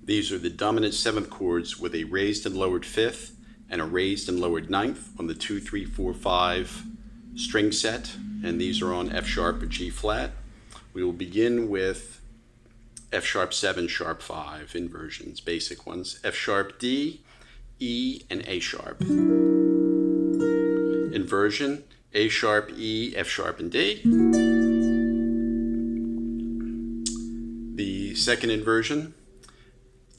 These are the dominant 7th chords with a raised and lowered 5th and a raised and lowered 9th on the 2, 3, 4, 5 string set, and these are on F sharp or G flat. We will begin with F sharp 7, sharp 5 inversions, basic ones. F sharp D, E, and A sharp. Inversion, A sharp, E, F sharp, and D. The second inversion,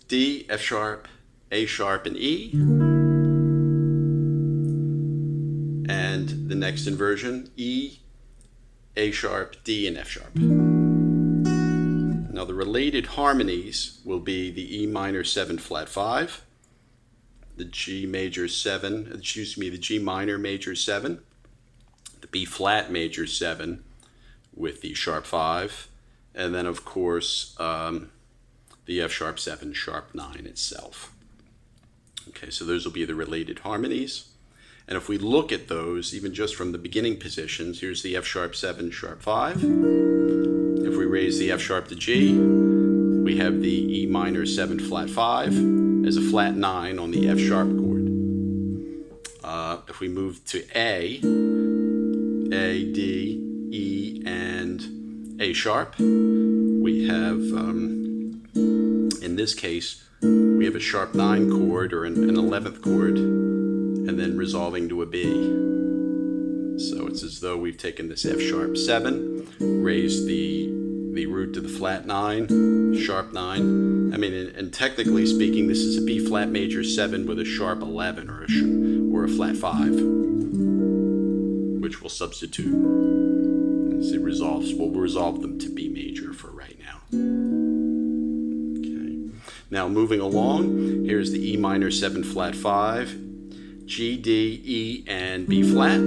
D, F sharp, A sharp, and E. And the next inversion, E, A sharp, D, and F sharp. Now the related harmonies will be the E minor 7 flat 5, the G major 7, the G minor major 7, the B flat major 7 with the sharp 5, and then of course the F sharp 7 sharp 9 itself. Okay, so those will be the related harmonies. And if we look at those, even just from the beginning positions, here's the F sharp 7 sharp 5. If we raise the F sharp to G, we have the E minor 7 flat 5 as a flat 9 on the F sharp chord. If we move to A, D, E, and A sharp, we have, in this case, we have a sharp 9 chord or an 11th chord, and then resolving to a B. So it's as though we've taken this F sharp 7, raised the root to the flat 9, sharp 9. I mean, and technically speaking, this is a B flat major 7 with a sharp 11 or a flat 5, which we'll substitute. As it resolves, we'll resolve them to B major for right now. Okay. Now moving along, here's the E minor 7 flat 5, G, D, E, and B flat.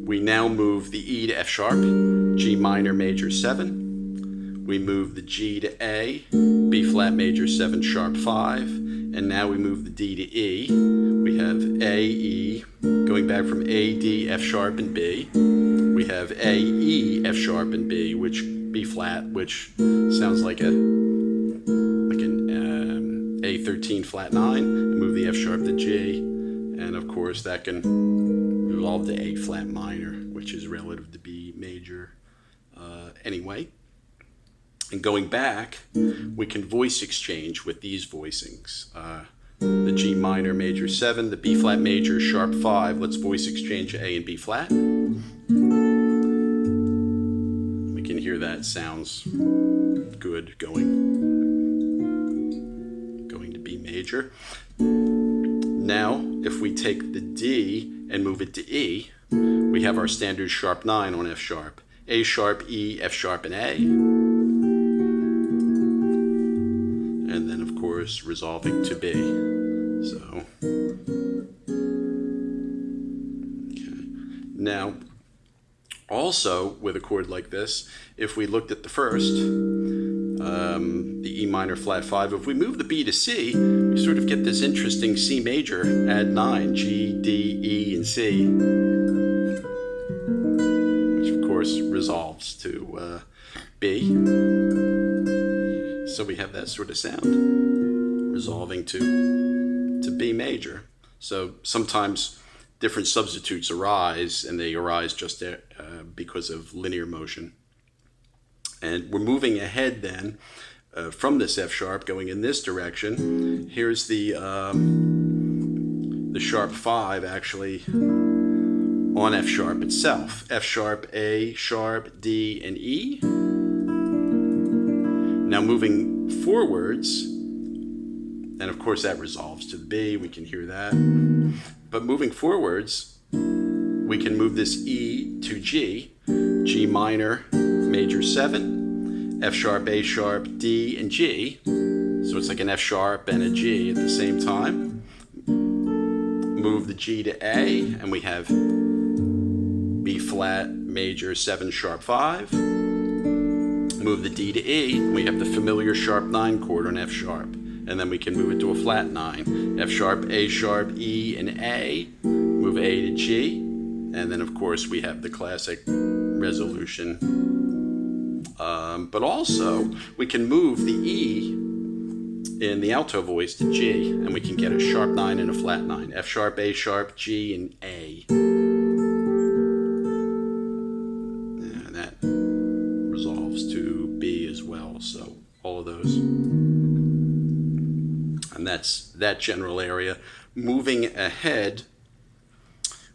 We now move the E to F sharp, G minor major 7. We move the G to A, B flat major 7 sharp 5. And now we move the D to E. We have A, E, going back from A, D, F sharp, and B. We have A, E, F sharp, and B, which B flat, which sounds like an A13 flat 9. Move the F sharp to G, and of course that can resolve to A flat minor, which is relative to B major anyway. And going back, we can voice exchange with these voicings. The G minor major 7, the B flat major sharp 5. Let's voice exchange A and B flat. We can hear that sounds good going to B major. Now, if we take the D and move it to E, we have our standard sharp 9 on F sharp. A sharp, E, F sharp, and A. And then, of course, resolving to B. So, okay. Now, also with a chord like this, if we looked at the first, the E minor flat 5, if we move the B to C, we sort of get this interesting C major add 9, G, D, E, and C, which of course resolves to B. So we have that sort of sound, resolving to B major. So sometimes different substitutes arise, and they arise just because of linear motion. And we're moving ahead then from this F sharp, going in this direction. Here's the sharp 5 actually on F sharp itself. F sharp, A sharp, D, and E. Now moving forwards, and of course that resolves to the B, we can hear that. But moving forwards, we can move this E to G, G minor, major 7, F sharp, A sharp, D, and G. So it's like an F sharp and a G at the same time. Move the G to A, and we have B flat, major 7, sharp 5. Move the D to E, we have the familiar sharp 9 chord on F sharp. And then we can move it to a flat 9. F sharp, A sharp, E, and A. Move A to G. And then, of course, we have the classic resolution But also, we can move the E in the alto voice to G, and we can get a sharp 9 and a flat 9. F sharp, A sharp, G, and A. And that resolves to B as well, so all of those. And that's that general area. Moving ahead,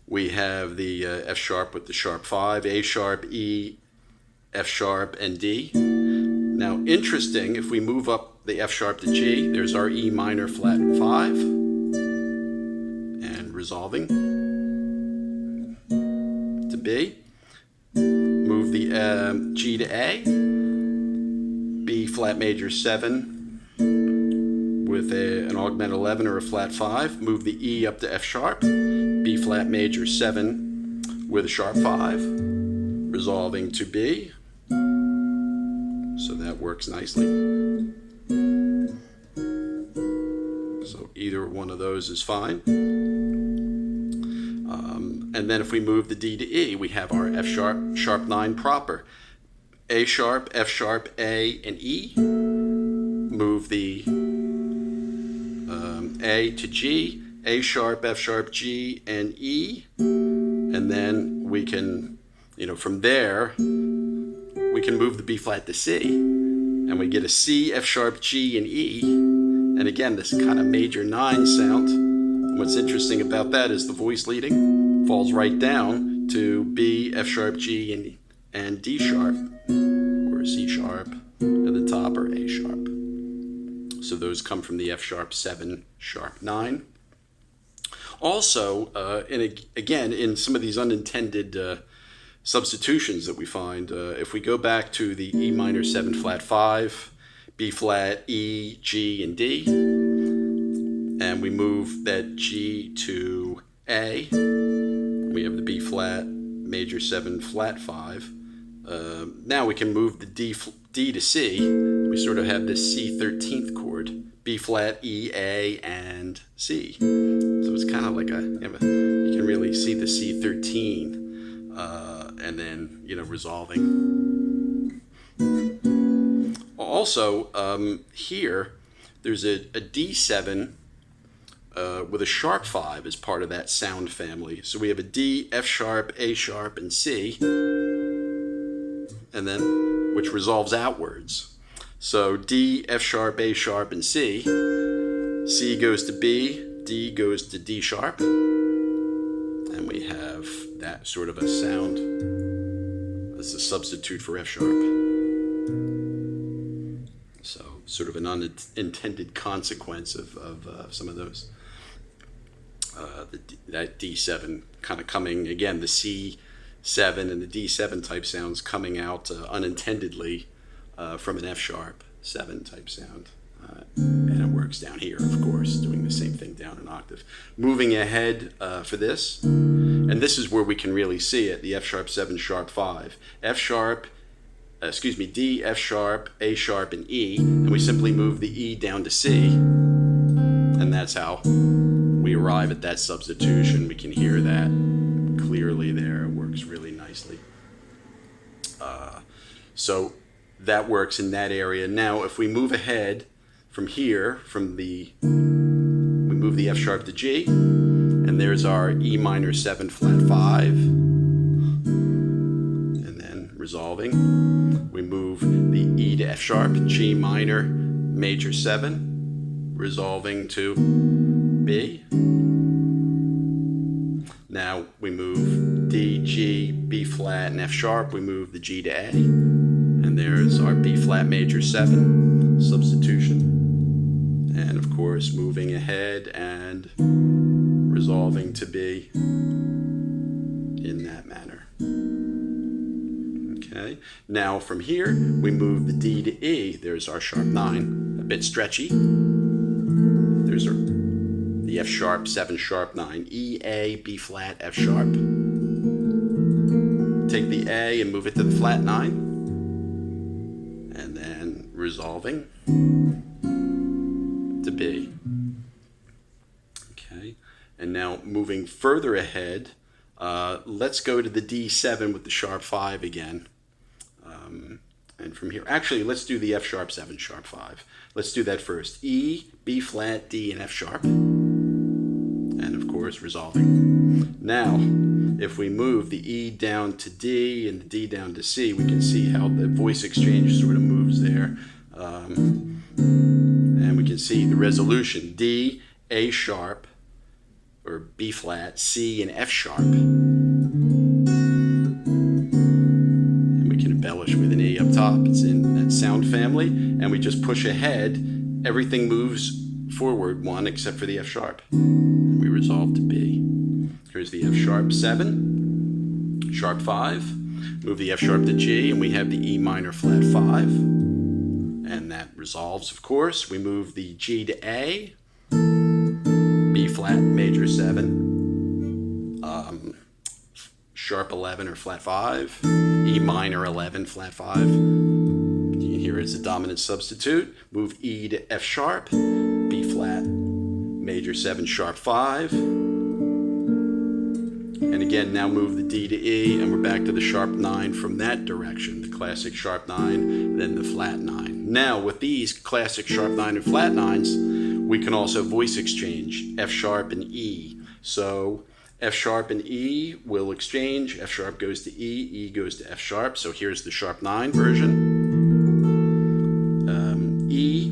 we have the F sharp with the sharp 5, A sharp, E, F sharp, and D. Now, interesting, if we move up the F sharp to G, there's our E minor flat 5, and resolving to B. Move the G to A, B flat major 7 with an augment 11 or a flat 5. Move the E up to F sharp, B flat major 7 with a sharp 5, resolving to B. So that works nicely. So either one of those is fine. And then if we move the D to E, we have our F sharp, sharp 9 proper. A sharp, F sharp, A, and E. Move the A to G, A sharp, F sharp, G, and E. And then we can, from there, we can move the B flat to C, and we get a C, F sharp, G, and E. And again, this kind of major 9 sound. And what's interesting about that is the voice leading falls right down to B, F sharp, G, and D sharp, or C sharp at the top, or A sharp. So those come from the F sharp 7, sharp 9. Also, again, in some of these unintended substitutions that we find, if we go back to the E minor 7 flat 5, B flat, E, G, and D, and we move that G to A, we have the B flat major 7 flat 5. Now we can move the D to C. We sort of have this C 13th chord, B flat, E, A, and C. So it's kind of like you can really see the C 13, and then resolving. Also, here there's a D7 with a sharp 5 as part of that sound family. So we have a D, F sharp, A sharp, and C, and then which resolves outwards. So D, F sharp, A sharp, and C. C goes to B, D goes to D sharp, and we have that sort of a sound as a substitute for F sharp. So sort of an unintended consequence of some of those. That D7 kind of coming, again, the C7 and the D7 type sounds coming out unintendedly from an F sharp 7 type sound. And it works down here, of course, doing the same thing down an octave. Moving ahead for this, and this is where we can really see it, the F sharp 7 sharp 5. F sharp, D, F sharp, A sharp, and E, and we simply move the E down to C, and that's how we arrive at that substitution. We can hear that clearly there. It works really nicely. So that works in that area. Now, if we move ahead from here, we move the F sharp to G, and there's our E minor 7 flat 5, and then resolving. We move the E to F sharp, G minor, major 7, resolving to B. Now we move D, G, B flat, and F sharp. We move the G to A, and there's our B flat major 7 substitution. And of course, moving ahead and resolving to B in that manner. Okay. Now from here, we move the D to E. There's our sharp 9, a bit stretchy. There's the F sharp 7 sharp 9, E, A, B flat, F sharp. Take the A and move it to the flat 9, and then resolving to B. Okay, and now moving further ahead, let's go to the D7 with the sharp 5 again. And from here, actually, let's do the F sharp 7 sharp 5. Let's do that first. E, B flat, D, and F sharp. And of course, resolving. Now, if we move the E down to D and the D down to C, we can see how the voice exchange sort of moves there. And we can see the resolution: D, A sharp, or B flat, C, and F sharp. And we can embellish with an E up top. It's in that sound family. And we just push ahead. Everything moves forward one except for the F sharp. And we resolve to B. Here's the F sharp 7, sharp 5. Move the F sharp to G, and we have the E minor flat 5. And that resolves, of course. We move the G to A, B flat major 7, sharp 11 or flat 5, E minor 11 flat 5. Here is a dominant substitute. Move E to F sharp, B flat major 7 sharp 5. And again, now move the D to E, and we're back to the sharp 9 from that direction, the classic sharp 9, then the flat 9. Now, with these classic sharp 9 and flat 9s, we can also voice exchange F sharp and E. So F sharp and E will exchange. F sharp goes to E, E goes to F sharp. So here's the sharp 9 version. E,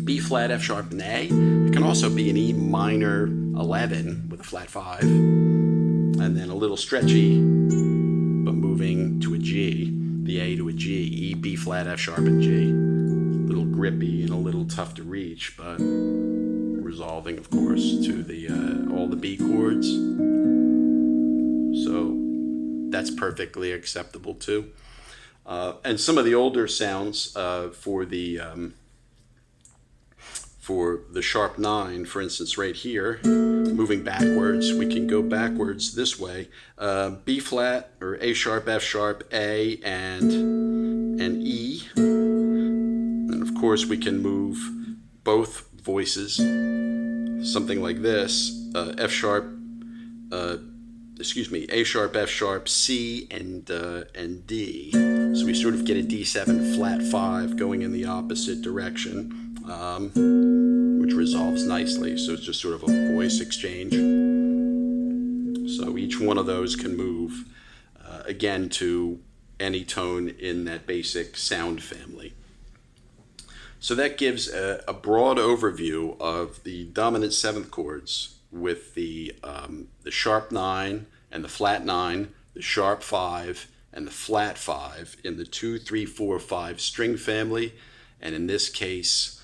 B flat, F sharp, and A. It can also be an E minor 11 with a flat 5. And then a little stretchy, but moving to a G, the A to a G, E, B flat, F sharp, and G. A little grippy and a little tough to reach, but resolving, of course, to the all the B chords. So that's perfectly acceptable too. And some of the older sounds for the sharp 9, for instance, right here, moving backwards, we can go backwards this way. B flat or A sharp, F sharp, A, and E. And of course, we can move both voices, something like this: A sharp, F sharp, C, and D. So we sort of get a D7 flat 5 going in the opposite direction. Which resolves nicely. So it's just sort of a voice exchange. So each one of those can move, again, to any tone in that basic sound family. So that gives a broad overview of the dominant 7th chords with the sharp 9 and the flat 9, the sharp 5 and the flat 5 in the 2, 3, 4, 5 string family, and in this case,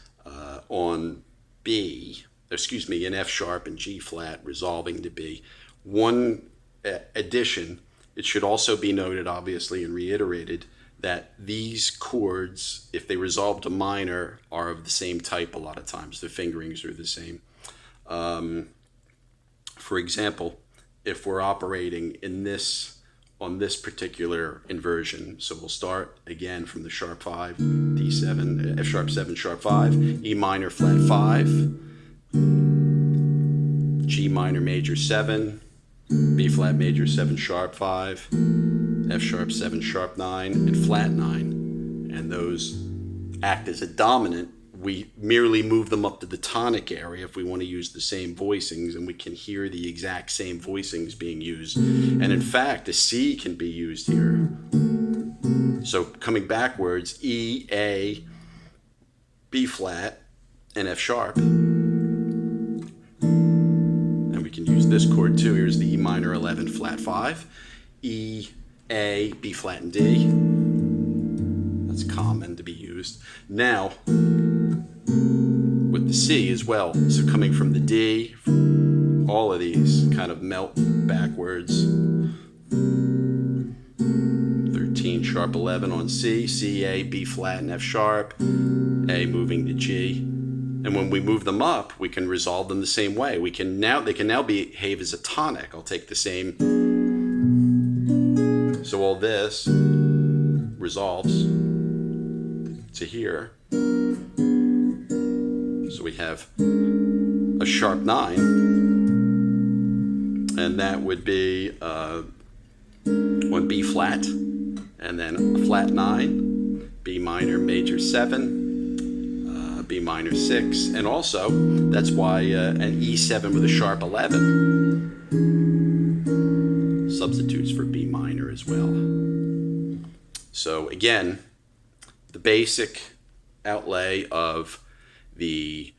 on B, in F sharp and G flat, resolving to B. One addition, it should also be noted, obviously, and reiterated, that these chords, if they resolve to minor, are of the same type a lot of times. The fingerings are the same. For example, if we're operating on this particular inversion. So we'll start again from the sharp 5, D7, F sharp 7, sharp 5, E minor flat 5, G minor major 7, B flat major 7 sharp 5, F sharp 7 sharp 9, and flat 9. And those act as a dominant. We merely move them up to the tonic area if we want to use the same voicings, and we can hear the exact same voicings being used. And in fact, a C can be used here. So coming backwards, E, A, B flat, and F sharp. And we can use this chord too. Here's the E minor 11 flat 5, E, A, B flat, and D. That's common to be used. Now, with the C as well, so coming from the D, all of these kind of melt backwards. 13 sharp 11 on C, C, A, B flat, and F sharp, A moving to G. And when we move them up, we can resolve them the same way. They can now behave as a tonic. I'll take the same. So all this resolves to here. So we have a sharp 9, and that would be on B flat, and then a flat 9, B minor major 7, B minor 6, and also that's why an E7 with a sharp 11 substitutes for B minor as well. So again, the basic outlay of the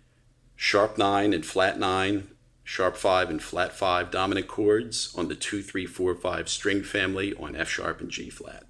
sharp 9 and flat 9, sharp 5 and flat 5 dominant chords on the 2, 3, 4, 5 string family on F sharp and G flat.